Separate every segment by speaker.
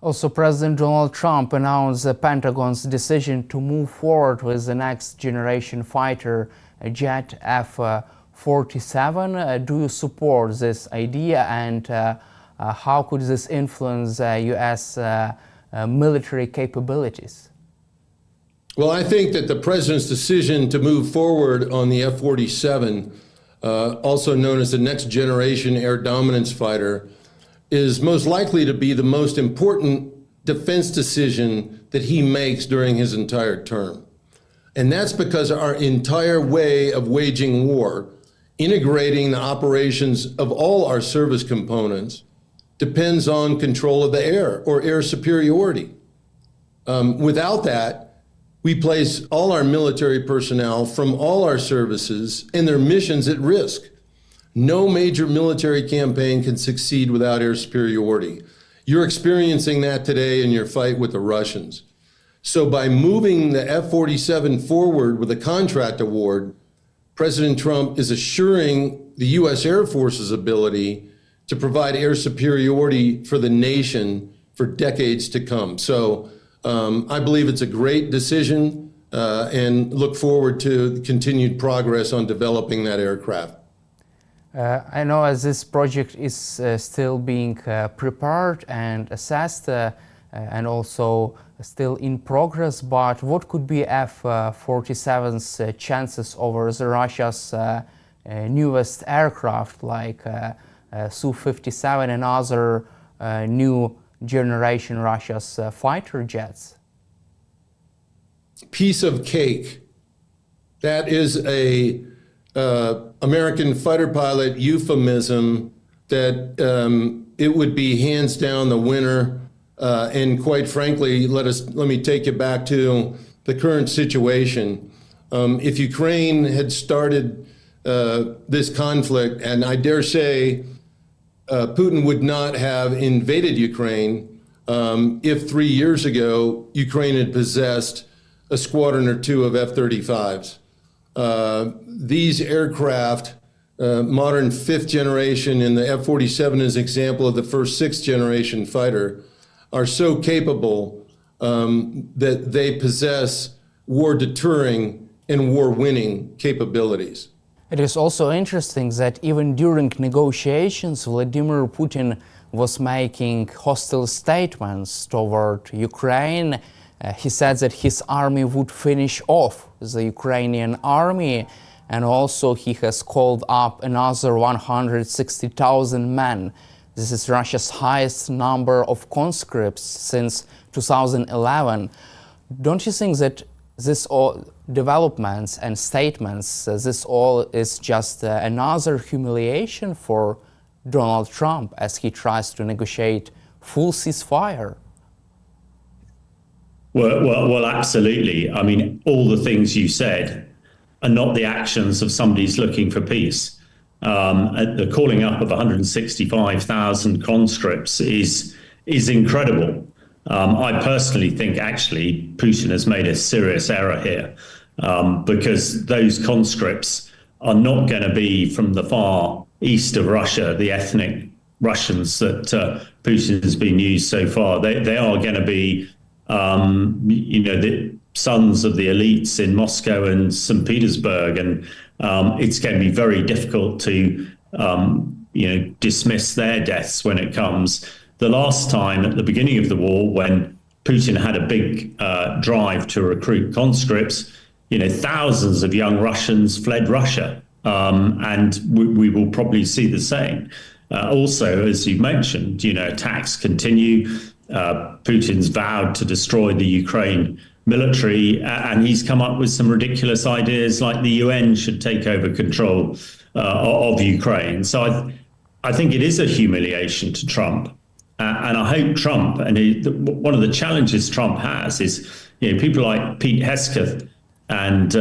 Speaker 1: Also, President Donald Trump announced the Pentagon's decision to move forward with the next generation fighter jet F-47. Do you support this idea, and how could this influence U.S. Military capabilities?
Speaker 2: Well, I think that the president's decision to move forward on the F-47, also known as the next generation air dominance fighter, is most likely to be the most important defense decision that he makes during his entire term. And that's because our entire way of waging war, integrating the operations of all our service components, depends on control of the air or air superiority. Without that, we place all our military personnel from all our services and their missions at risk. No major military campaign can succeed without air superiority. You're experiencing that today in your fight with the Russians. So by moving the F-47 forward with a contract award, President Trump is assuring the U.S. Air Force's ability to provide air superiority for the nation for decades to come. So I believe it's a great decision and look forward to continued progress on developing that aircraft.
Speaker 1: I know as this project is still being prepared and assessed and also still in progress, but what could be F-47's chances over the Russia's newest aircraft like Su-57 and other new generation Russia's fighter jets?
Speaker 2: Piece of cake. That is a American fighter pilot euphemism that it would be hands down the winner. And quite frankly, let me take you back to the current situation. If Ukraine had started this conflict, and I dare say Putin would not have invaded Ukraine if 3 years ago Ukraine had possessed a squadron or two of F-35s. These aircraft, modern fifth generation, and the F-47 is an example of the first sixth generation fighter, are so capable that they possess war deterring and war winning capabilities.
Speaker 1: It is also interesting that even during negotiations, Vladimir Putin was making hostile statements toward Ukraine. He said that his army would finish off the Ukrainian army, and also he has called up another 160,000 men. This is Russia's highest number of conscripts since 2011. Don't you think that this all developments and statements, this all is just another humiliation for Donald Trump as he tries to negotiate full ceasefire?
Speaker 3: Well, absolutely. I mean, all the things you said are not the actions of somebody who's looking for peace. The calling up of 165,000 conscripts is incredible. I personally think actually Putin has made a serious error here because those conscripts are not going to be from the far east of Russia, the ethnic Russians that Putin has been used so far. They are going to be the sons of the elites in Moscow and St. Petersburg, and it's going to be very difficult to dismiss their deaths when it comes. The last time at the beginning of the war, when Putin had a big drive to recruit conscripts, thousands of young Russians fled Russia, and we will probably see the same. Also, as you mentioned, attacks continue. Putin's vowed to destroy the Ukraine military, and he's come up with some ridiculous ideas like the UN should take over control of Ukraine. So I think it is a humiliation to Trump. And I hope Trump, and one of the challenges Trump has is, people like Pete Hesketh and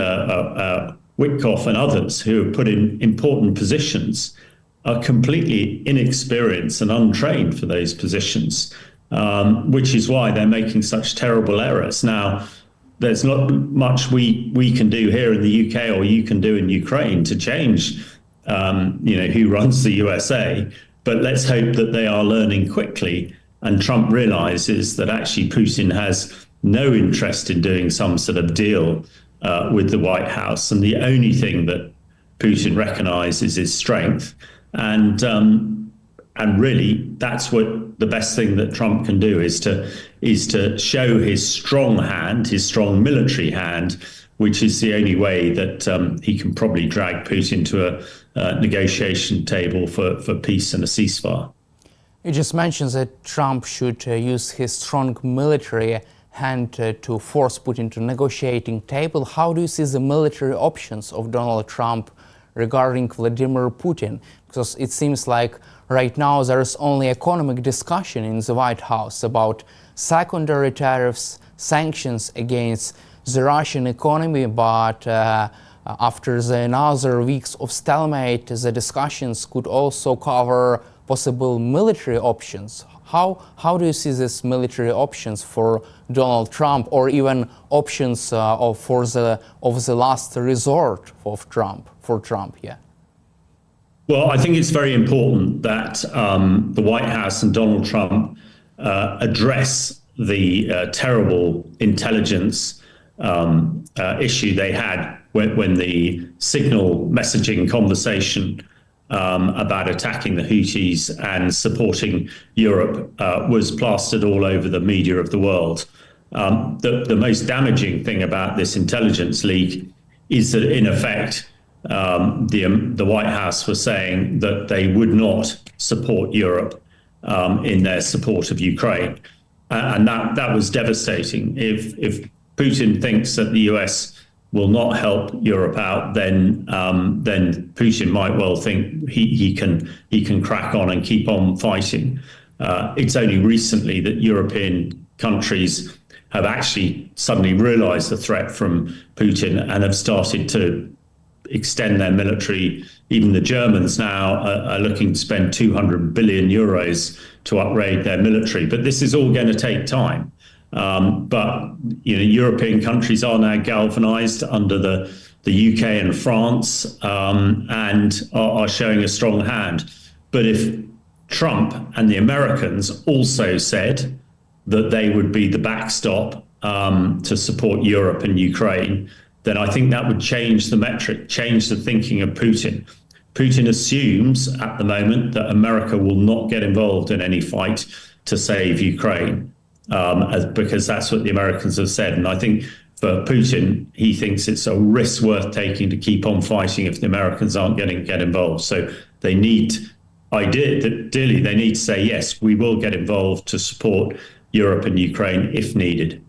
Speaker 3: Witkoff and others who are put in important positions are completely inexperienced and untrained for those positions. Which is why they're making such terrible errors. Now, there's not much we can do here in the UK or you can do in Ukraine to change, who runs the USA. But let's hope that they are learning quickly And Trump realizes that actually Putin has no interest in doing some sort of deal with the White House. And the only thing that Putin recognizes is strength. And really, that's what the best thing that Trump can do is to show his strong hand, his strong military hand, which is the only way that he can probably drag Putin to a negotiation table for peace and a ceasefire.
Speaker 1: You just mentioned that Trump should use his strong military hand to force Putin to negotiating table. How do you see the military options of Donald Trump regarding Vladimir Putin? Because it seems like right now there is only economic discussion in the White House about secondary tariffs, sanctions against the Russian economy, but after the another weeks of stalemate, the discussions could also cover possible military options. How do you see these military options for Donald Trump, or even options for the last resort of Trump, for Trump? Yeah.
Speaker 3: Well, I think it's very important that the White House and Donald Trump address the terrible intelligence issue they had when the signal messaging conversation about attacking the Houthis and supporting Europe was plastered all over the media of the world. The most damaging thing about this intelligence leak is that, in effect, the White House was saying that they would not support Europe in their support of Ukraine. And that was devastating. If Putin thinks that the US will not help Europe out, then Putin might well think he can crack on and keep on fighting. It's only recently that European countries have actually suddenly realized the threat from Putin and have started to extend their military. Even the Germans now are looking to spend 200 billion euros to upgrade their military. But this is all going to take time. But European countries are now galvanized under the UK and France and are showing a strong hand. But if Trump and the Americans also said that they would be the backstop to support Europe and Ukraine, then I think that would change the metric, change the thinking of Putin. Putin assumes at the moment that America will not get involved in any fight to save Ukraine, because that's what the Americans have said. And I think for Putin, he thinks it's a risk worth taking to keep on fighting if the Americans aren't going to get involved. So they need, ideally, they need to say, yes, we will get involved to support Europe and Ukraine if needed.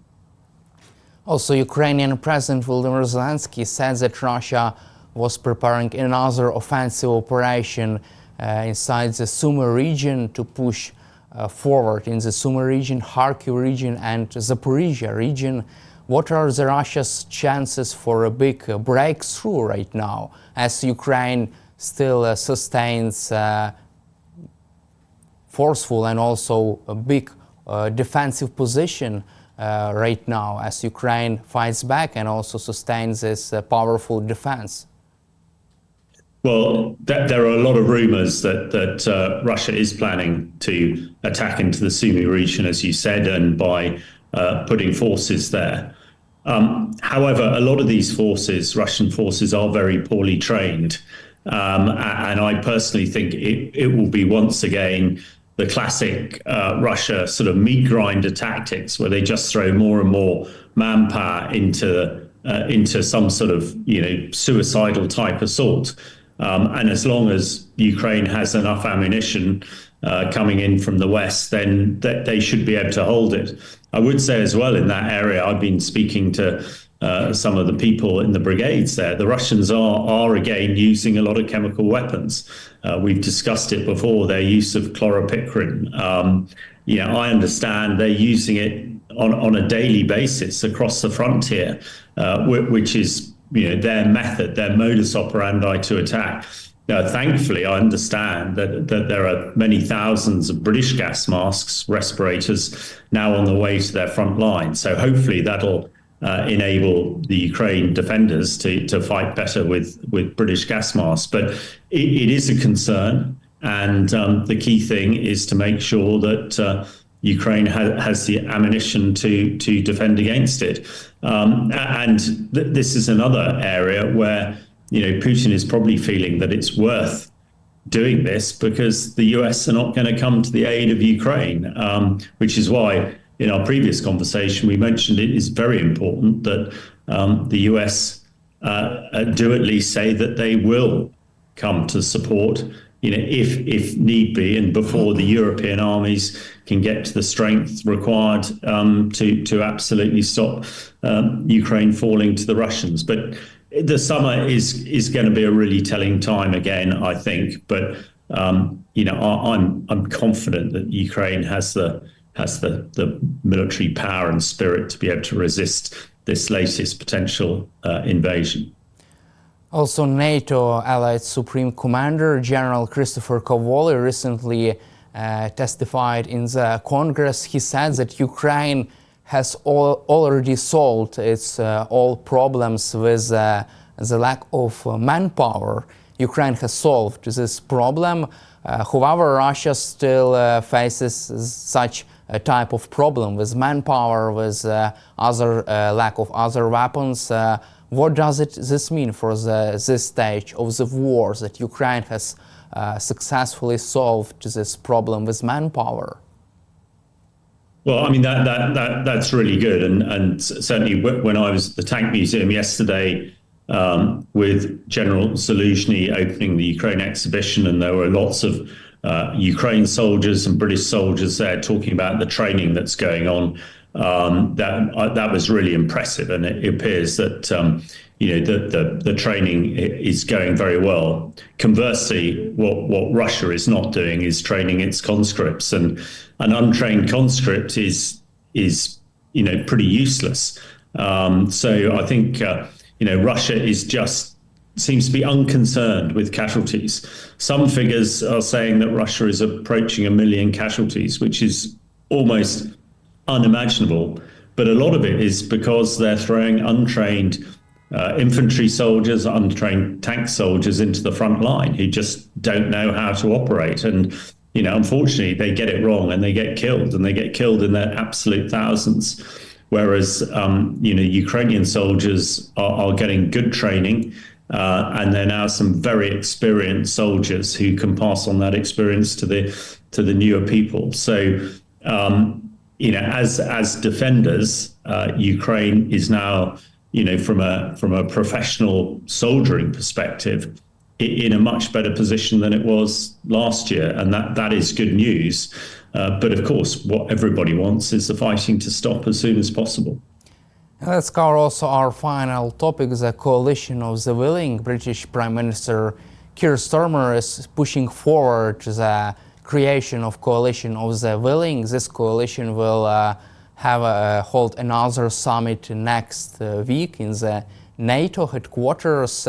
Speaker 1: Also, Ukrainian President Volodymyr Zelensky said that Russia was preparing another offensive operation inside the Sumy region to push forward in the Sumy region, Kharkiv region and Zaporizhia region. What are the Russia's chances for a big breakthrough right now, as Ukraine still sustains forceful and also a big defensive position right now, as Ukraine fights back and also sustains this powerful defense?
Speaker 3: Well, there are a lot of rumors that Russia is planning to attack into the Sumy region, as you said, and by putting forces there. However, a lot of these forces, Russian forces, are very poorly trained. And I personally think it will be once again the classic Russia sort of meat grinder tactics, where they just throw more and more manpower into some sort of suicidal type assault. And as long as Ukraine has enough ammunition coming in from the West, then they should be able to hold it. I would say as well, in that area, I've been speaking to some of the people in the brigades there. The Russians are again using a lot of chemical weapons. We've discussed it before, their use of chloropicrine. I understand they're using it on a daily basis across the frontier, which is their method, their modus operandi to attack. Thankfully, I understand that there are many thousands of British gas masks, respirators, now on the way to their front line. So hopefully that'll enable the Ukraine defenders to fight better with British gas masks. But it is a concern. And the key thing is to make sure that Ukraine has the ammunition to defend against it. This is another area where, Putin is probably feeling that it's worth doing this because the US are not going to come to the aid of Ukraine, which is why in our previous conversation we mentioned it is very important that the US do at least say that they will come to support, if need be, and before the European armies can get to the strength required to absolutely stop Ukraine falling to the Russians. But the summer is going to be a really telling time again, I think. But I'm confident that Ukraine has the military power and spirit to be able to resist this latest potential invasion.
Speaker 1: Also, NATO Allied Supreme Commander General Christopher Cavoli recently testified in the Congress. He said that Ukraine has already solved its all problems with the lack of manpower. Ukraine has solved this problem. However, Russia still faces such a type of problem with manpower, with other lack of other weapons. What does this mean for this stage of the war, that Ukraine has successfully solved this problem with manpower?
Speaker 3: Well, I mean, that's really good. And certainly when I was at the Tank Museum yesterday with General Zaluzhny opening the Ukraine exhibition, and there were lots of Ukraine soldiers and British soldiers there talking about the training that's going on. That was really impressive, and it appears that the training is going very well. Conversely, what Russia is not doing is training its conscripts, and an untrained conscript is pretty useless. So I think Russia seems to be unconcerned with casualties. Some figures are saying that Russia is approaching 1 million casualties, which is almost unimaginable. But a lot of it is because they're throwing untrained infantry soldiers, untrained tank soldiers into the front line who just don't know how to operate. And, unfortunately, they get it wrong and they get killed, and they get killed in their absolute thousands. Whereas, Ukrainian soldiers are getting good training, and they're now some very experienced soldiers who can pass on that experience to the newer people. So, as defenders, Ukraine is now, from a professional soldiering perspective, in a much better position than it was last year, and that is good news. But of course, what everybody wants is the fighting to stop as soon as possible.
Speaker 1: Let's cover also our final topic, the coalition of the willing. British Prime Minister Keir Starmer is pushing forward the creation of coalition of the willing. This coalition will hold another summit next week in the NATO headquarters.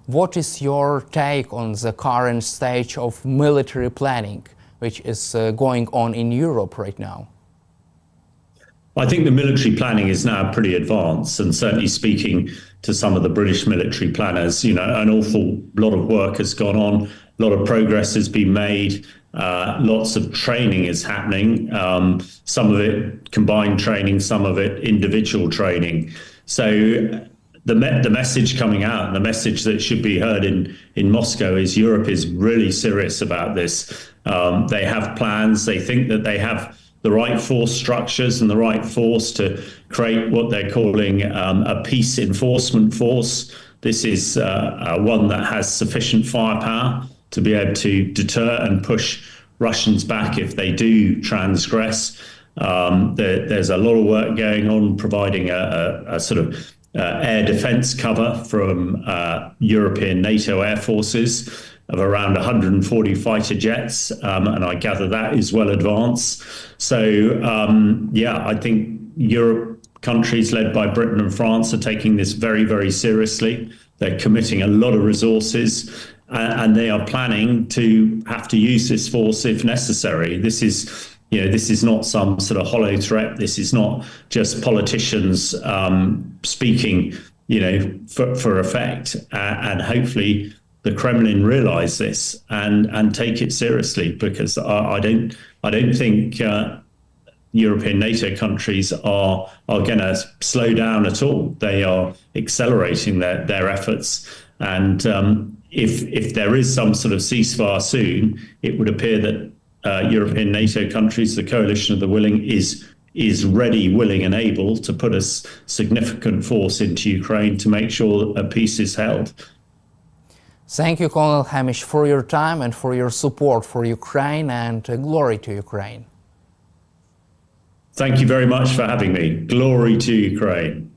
Speaker 1: What is your take on the current stage of military planning, which is going on in Europe right now?
Speaker 3: I think the military planning is now pretty advanced, and certainly speaking to some of the British military planners, an awful lot of work has gone on, a lot of progress has been made, lots of training is happening, some of it combined training, some of it individual training. So the message coming out, and the message that should be heard in Moscow, is Europe is really serious about this. They have plans. They think that they have the right force structures and the right force to create what they're calling a peace enforcement force. This is one that has sufficient firepower to be able to deter and push Russians back if they do transgress. There's a lot of work going on providing a sort of air defense cover from European NATO air forces of around 140 fighter jets, and I gather that is well advanced. So, I think Europe countries led by Britain and France are taking this very, very seriously. They're committing a lot of resources, and they are planning to have to use this force if necessary. This is not some sort of hollow threat. This is not just politicians speaking, for effect. And hopefully the Kremlin realize this and take it seriously, because I don't think European NATO countries are going to slow down at all. They are accelerating their efforts. And if there is some sort of ceasefire soon, it would appear that European NATO countries, the coalition of the willing, is ready, willing and able to put a significant force into Ukraine to make sure that peace is held.
Speaker 1: Thank you, Colonel Hamish, for your time and for your support for Ukraine, and glory to Ukraine.
Speaker 3: Thank you very much for having me. Glory to Ukraine.